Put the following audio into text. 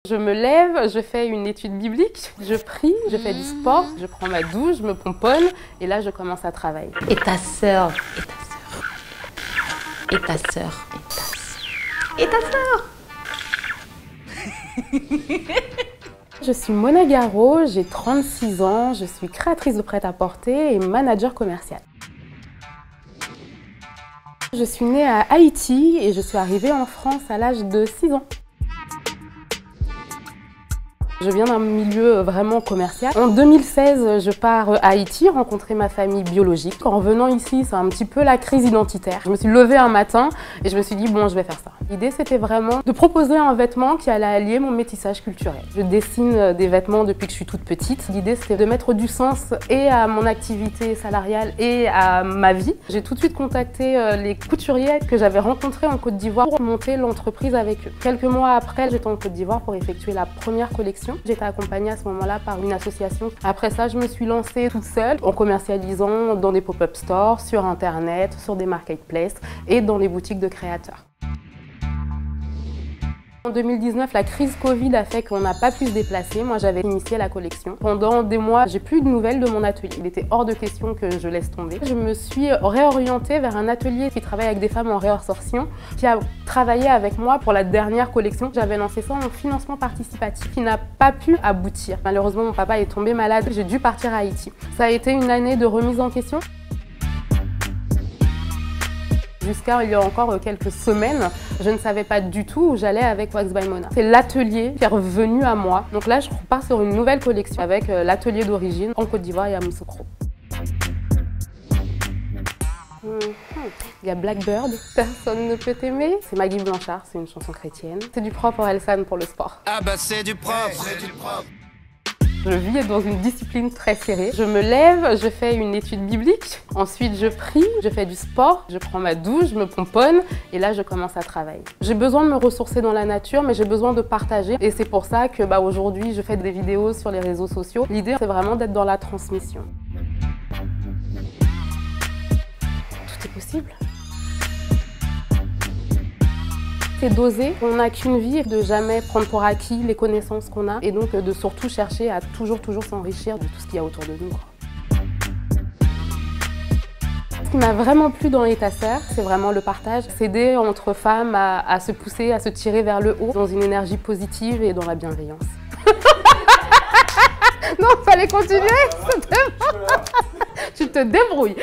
Je me lève, je fais une étude biblique, je prie, je fais du sport, je prends ma douche, je me pomponne et là je commence à travailler. Et ta sœur, et ta sœur, et ta sœur, et ta sœur. Je suis Mona Garot, j'ai 36 ans, je suis créatrice de prêt-à-porter et manager commercial. Je suis née à Haïti et je suis arrivée en France à l'âge de 6 ans. Je viens d'un milieu vraiment commercial. En 2016, je pars à Haïti rencontrer ma famille biologique. En venant ici, c'est un petit peu la crise identitaire. Je me suis levée un matin et je me suis dit, bon, je vais faire ça. L'idée, c'était vraiment de proposer un vêtement qui allait allier mon métissage culturel. Je dessine des vêtements depuis que je suis toute petite. L'idée, c'était de mettre du sens et à mon activité salariale et à ma vie. J'ai tout de suite contacté les couturiers que j'avais rencontrés en Côte d'Ivoire pour monter l'entreprise avec eux. Quelques mois après, j'étais en Côte d'Ivoire pour effectuer la première collection. J'étais accompagnée à ce moment-là par une association. Après ça, je me suis lancée toute seule en commercialisant dans des pop-up stores, sur Internet, sur des marketplaces et dans les boutiques de créateurs. En 2019, la crise Covid a fait qu'on n'a pas pu se déplacer. Moi, j'avais initié la collection. Pendant des mois, j'ai plus de nouvelles de mon atelier. Il était hors de question que je laisse tomber. Je me suis réorientée vers un atelier qui travaille avec des femmes en réabsorption, qui a travaillé avec moi pour la dernière collection. J'avais lancé ça en financement participatif qui n'a pas pu aboutir. Malheureusement, mon papa est tombé malade. J'ai dû partir à Haïti. Ça a été une année de remise en question. Jusqu'à il y a encore quelques semaines, je ne savais pas du tout où j'allais avec Wax by Mona. C'est l'atelier qui est revenu à moi. Donc là, je repars sur une nouvelle collection avec l'atelier d'origine en Côte d'Ivoire et à Moussoukro. Il y a Blackbird, Personne ne peut t'aimer. C'est Maggie Blanchard, c'est une chanson chrétienne. C'est du propre Orelsan pour le sport. Ah bah c'est du propre, c'est du propre. Je vis dans une discipline très serrée. Je me lève, je fais une étude biblique, ensuite je prie, je fais du sport, je prends ma douche, je me pomponne et là je commence à travailler. J'ai besoin de me ressourcer dans la nature, mais j'ai besoin de partager et c'est pour ça que aujourd'hui je fais des vidéos sur les réseaux sociaux. L'idée c'est vraiment d'être dans la transmission. Tout est possible. C'est d'oser, on n'a qu'une vie, de jamais prendre pour acquis les connaissances qu'on a et donc de surtout chercher à toujours s'enrichir de tout ce qu'il y a autour de nous. Ce qui m'a vraiment plu dans Et ta sœur, c'est vraiment le partage. S'aider entre femmes à se pousser, à se tirer vers le haut, dans une énergie positive et dans la bienveillance. Non, fallait continuer. Tu te débrouilles.